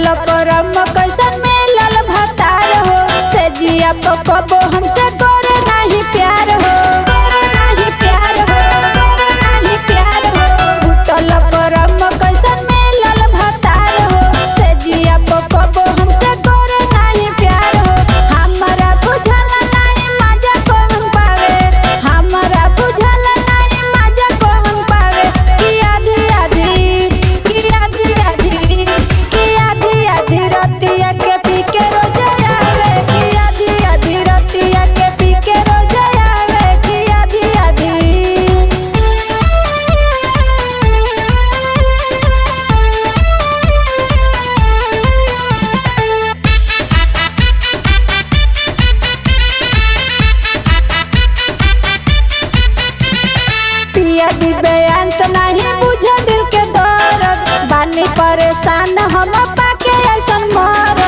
टूटल करम कैसन मिलल भतार हो, से जिया पकबो हमसे करे नहीं प्यार हो, नहीं प्यार हो, नहीं प्यार हो। टूटल करम कैसन मिलल भतार हो, से जिया पकबो हमसे करे नहीं प्यार हो। हमारा बुझल नहीं मजा कौन पावे, हमारा बुझल नहीं मजा कौन पावे। कि आधी आधी, कि आधी आधी, कि आधी आधी रतिया के पी के रोज आवे, कि आधी आधी रतिया के पी के रोज आवे, कि आधी आधी। पिया दिव्यांश नहीं बुझे दिल के दर्द, बानी परेशान हम पाके ऐसन मर।